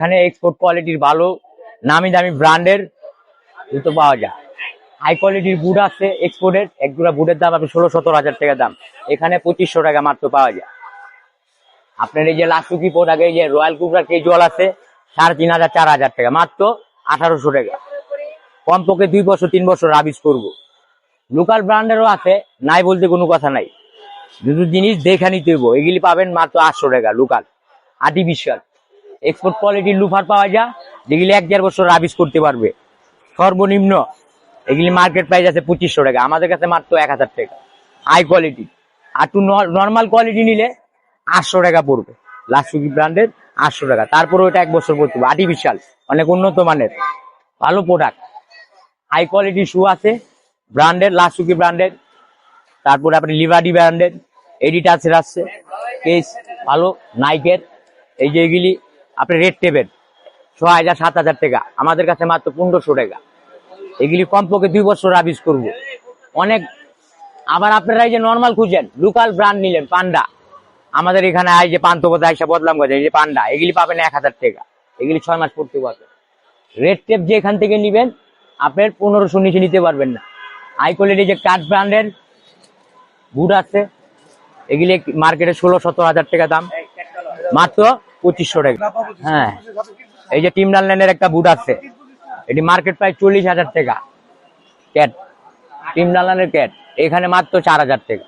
এখানে এক্সপোর্ট কোয়ালিটির ভালো নামি দামি ব্র্যান্ডের জুতো পাওয়া যায়। হাই কোয়ালিটির বুট আছে এক্সপোর্টের, এক জোড়া বুটের দাম আপনি 16-17 হাজার টাকা দাম, এখানে 2500 টাকা মাত্র পাওয়া যায়। আপনার এই যে লাসুকি প্রোডাক্ট, এই যে রয়্যাল কুবরা কেজুয়াল আছে 3500-4000 টাকা, মাত্র 1800 টাকা। কমপক্ষে 2 বছর 3 বছর রাবিজ করব। লোকাল ব্র্যান্ডেরও আছে, নাই বলতে কোনো কথা নাই, দুটো জিনিস দেখে নিতে হইব। এগুলি পাবেন মাত্র 800 টাকা লোকাল আর্টিফিশিয়াল। এক্সপোর্ট কোয়ালিটির লুফার পাওয়া যায়, যেগুলি 1-1.5 বছর রাবিজ করতে পারবে। সর্বনিম্ন এগুলি মার্কেট প্রাইস আছে 2500 টাকা, আমাদের কাছে মাত্র 1000 টাকা। হাই কোয়ালিটি আর টু নর্মাল কোয়ালিটি নিলে 800 টাকা পড়বে। লাসুকি ব্র্যান্ডের 800 টাকা, তারপরে ওটা 1 বছর পড়তে হবে। আর্টিফিশিয়াল অনেক উন্নত মানের ভালো প্রোডাক্ট। হাই কোয়ালিটি শু আছে ব্র্যান্ডের, লাসুকি ব্র্যান্ডের, তারপরে আপনি লিভাডি ব্র্যান্ডের, এডিটাসের আছে কেস ভালো, নাইকের। এই যে এগুলি আপনি রেড টেপের 6000-7000 টাকা, আমাদের কাছে মাত্র 1500 টাকা। এগুলি কমপক্ষে 2 বছর রাবিজ করব অনেক। আবার আপনারা এই যে নর্মাল খুঁজেন, লোকাল ব্র্যান্ড নিলেন পান্ডা, আমাদের এখানে এই যে পান্থপথ আইসা বদলাম গেছে, এই যে পান্ডা এগুলি পাবেন 1000 টাকা, এগুলি 6 মাস পড়তে পারবেন। রেড টেপ যে এখান থেকে নিবেন আপনার 1500 নিচে নিতে পারবেন না। হাই কোয়ালিটি যে কাঠ ব্র্যান্ডের বুট আছে, এগুলি মার্কেটে 16-17 হাজার টাকা দাম, মাত্র 2500 টাকা। হ্যাঁ, এই যে টিমডানল্যান্ডের একটা বুট আছে, এটি মার্কেট প্রাইস 40,000 টাকা। ক্যাট টিমডানল্যান্ডের ক্যাট এখানে মাত্র 4000 টাকা।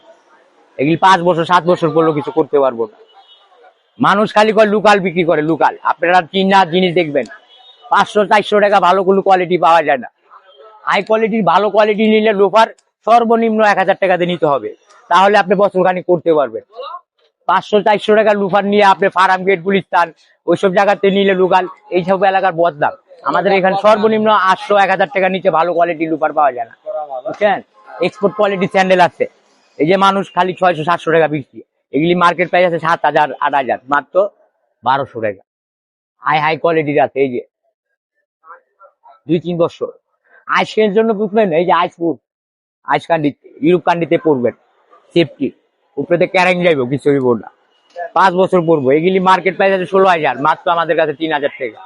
এগুলি 5 বছর 7 বছর পড়লেও কিছু করতে পারবো না। মানুষ খালি করে লোকাল বিক্রি করে, লোকাল। আপনারা চিনা জিনিস দেখবেন 500-400 টাকা ভালো কোনো কোয়ালিটি পাওয়া যায় না। হাই কোয়ালিটির ভালো কোয়ালিটি নিলে লোফার সর্বনিম্ন 1000 টাকাতে নিতে হবে, তাহলে আপনি বছরখানি করতে পারবেন। 500-400 টাকা লুফার নিয়ে আপনি ফার্ম গেট, গুলিস্তান ওইসব জায়গাতে নিলে লোকাল, এইসব এলাকার বদনাম। আমাদের এখানে সর্বনিম্ন 800-1000 টাকা নিচে ভালো কোয়ালিটির লুফার পাওয়া যায় না, বুঝছেন। এক্সপোর্ট কোয়ালিটি স্যান্ডেল আছে, এই যে মানুষ খালি 600-700 টাকা বিক্রি, এগুলি মার্কেট প্রাইস আছে 7000-8000, মাত্র 1200 টাকা। হাই কোয়ালিটির আছে, এই যে 2-3 বছর আইসের জন্য বুঝবেন, এই যে আইস ফুড, আইস কান্ডি ইউরোপ কান্ডিতে পড়বেন, সেফটি উপরে ক্যারেং যাইব, কিছু হইব না, 5 বছর পড়বো। এগুলি মার্কেট প্রাইস আছে 16,000, মাত্র আমাদের কাছে 3000 টাকা।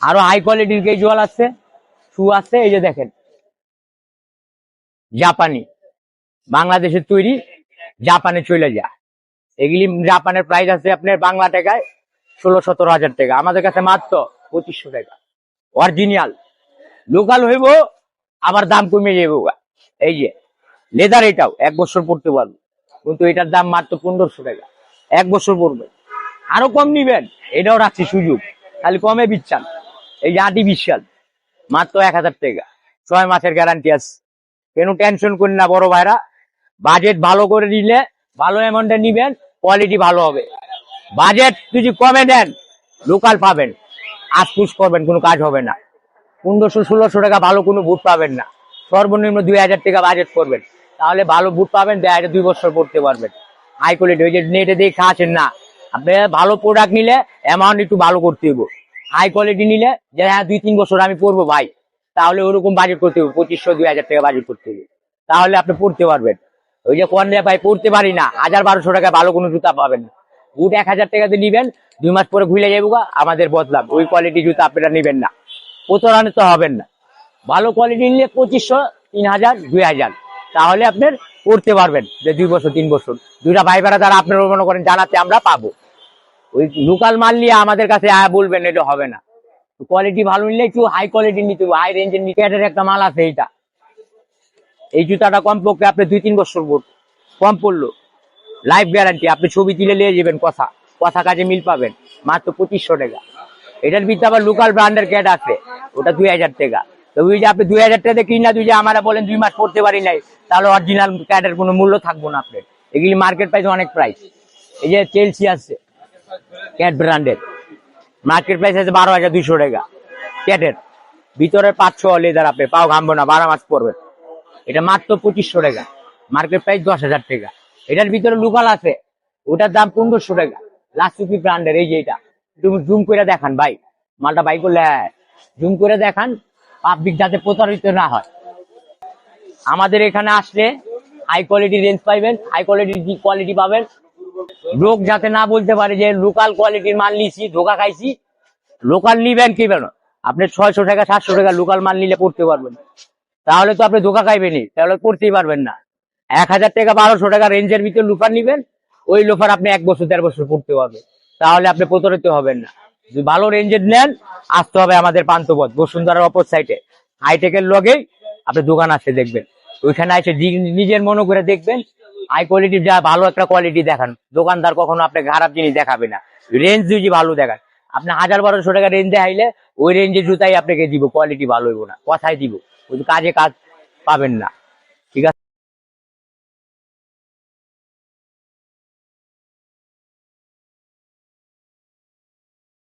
আরো হাই কোয়ালিটির ক্যাজুয়াল আছে, শু আছে, এই যে দেখেন জাপানি, বাংলাদেশের তৈরি, জাপানে চলে যায়। এগুলি জাপানের প্রাইস আছে আপনার বাংলা টাকায় 16-17 হাজার টাকা, আমাদের কাছে মাত্র 2500 টাকা। অরিজিনাল লোকাল হইব, আবার দাম কমে যাবো। এই যে লেদার, এটাও 1 বছর পড়তে পারবো, কিন্তু এটার দাম মাত্র 1500 টাকা, 1 বছর পড়বে। আরো কম নিবেন, এটাও রাখছি সুযোগ, খালি কমে বিচ্ছান। এই যে আর্টিফিশিয়াল মাত্র 1000 টাকা, 6 মাসের গ্যারান্টি আছে। কেন টেনশন করি না বড় ভাইরা, বাজেট ভালো করে নিলে ভালো অ্যামাউন্টে নিবেন, কোয়ালিটি ভালো হবে। বাজেট যদি কমে দেন লোকাল পাবেন, আশপুষ করবেন, কোনো কাজ হবে না। 1500-1600 টাকা ভালো কোনো বুট পাবেন না, সর্বনিম্ন 2000 টাকা বাজেট করবেন, তাহলে ভালো বুট পাবেন, 2 বছর পড়তে পারবেন। হাই কোয়ালিটি, ওই যে নেটে দেখে আছেন না, আপনি ভালো প্রোডাক্ট নিলে অ্যামাউন্ট একটু ভালো করতে হবে। হাই কোয়ালিটি নিলে যে হ্যাঁ 2-3 বছর আমি পড়বো ভাই, তাহলে ওরকম বাজেট করতে হবে, 2500-2000 টাকা বাজেট করতে হবে, তাহলে আপনি পড়তে পারবেন। ওই যে কোন ভাই পড়তে পারি না, 1000-1200 টাকা ভালো কোনো জুতা পাবেন না। বুট 1000 টাকাতে নিবেন, 2 মাস পরে ঘুরে যাবো, আমাদের বদলাম। ওই কোয়ালিটি জুতা আপনারা নিবেন না, প্রতারণিত হবেন না। ভালো কোয়ালিটি নিলে 2500-3000-2000, তাহলে আপনার পড়তে পারবেন যে 2 বছর 3 বছর। দুইটা ভাই ভাড়া যারা আপনারা মনে করেন জানাতে আমরা পাবো, ওই লোকাল মাল নিয়ে আমাদের কাছে বলবেন এটা হবে না। কোয়ালিটি ভালো নিলে একটু হাই কোয়ালিটি নিতে হবে, হাই রেঞ্জের নিতে। একটা মাল আছে এইটা, এই জুতাটা কমপক্ষে আপনি 2-3 বছর কম পড়লো, লাইফ গ্যারান্টি, আপনি ছবি তুলে নিয়ে যাবেন, কথা কথা কাজে মিল পাবেন, মাত্র 2500 টাকা। এটার ভিতরে আবার লোকাল ব্র্যান্ডের ক্যাট আছে, ওটা 2000 টাকা। তো ওই যে আপনি 2000 টাকা কিনা দুই যে আমরা বলেন 2 মাস পড়তে পারি নাই, তাহলে অরিজিনাল ক্যাটের কোনো মূল্য থাকবো না আপনার। এগুলি মার্কেট প্রাইস অনেক প্রাইস। এই যে চেলসি আছে ক্যাট ব্র্যান্ডের, মার্কেট প্রাইস আছে 12,200 টাকা। ক্যাটের ভিতরে 500 লেদার, আপনি পাও ঘামবো না, 12 মাস পড়বেন। এটা মাত্র 2500 টাকা, মার্কেট প্রাইস 10,000 টাকা। এটার ভিতরে লোকাল আছে, ওটার দাম 1500 টাকা, লাসুকি ব্র্যান্ডের। এই যে এটা তুমি জুম করে দেখান ভাই, মালটা বাই করলে জুম করে দেখান, পাবলিক যাতে প্রতারিত না হয়। আমাদের এখানে আসলে হাই কোয়ালিটি রেঞ্জ পাইবেন, হাই কোয়ালিটির কোয়ালিটি পাবেন। লোক যাতে না বলতে পারে যে লোকাল কোয়ালিটির মাল নিয়েছি, ধোকা খাইছি, লোকাল নিবেন কি কেন? আপনি 600 টাকা 700 টাকা লোকাল মাল নিলে পড়তে পারবেন, তাহলে তো আপনি ধোকা খাইবেনি, তাহলে পড়তেই পারবেন না। 1000 টাকা 1200 টাকা রেঞ্জের ভিতরে লোফার নিবেন, ওই লোফার আপনি 1 বছর 1.5 বছর পড়তে পারবেন, তাহলে আপনি প্রতারিত হবেন না। যদি ভালো রেঞ্জের নেন, আসতে হবে আমাদের পান্থপথ বসুন্ধরার অপর সাইডে হাইটেকের লগেই আপনি দোকান আছে দেখবেন, ওইখানে এসে নিজের মনে করে দেখবেন, হাই কোয়ালিটির যা ভালো একটা কোয়ালিটি দেখান, দোকানদার কখনো আপনাকে খারাপ জিনিস দেখাবে না। রেঞ্জ যদি ভালো দেখান, আপনি 1000-1200 টাকা রেঞ্জ দেখাইলে ওই রেঞ্জের জুতাই আপনাকে দিব, কোয়ালিটি ভালো হইব না, কথাই দিব, ওই কাজে কাজ পাবেন না। ঠিক আছে।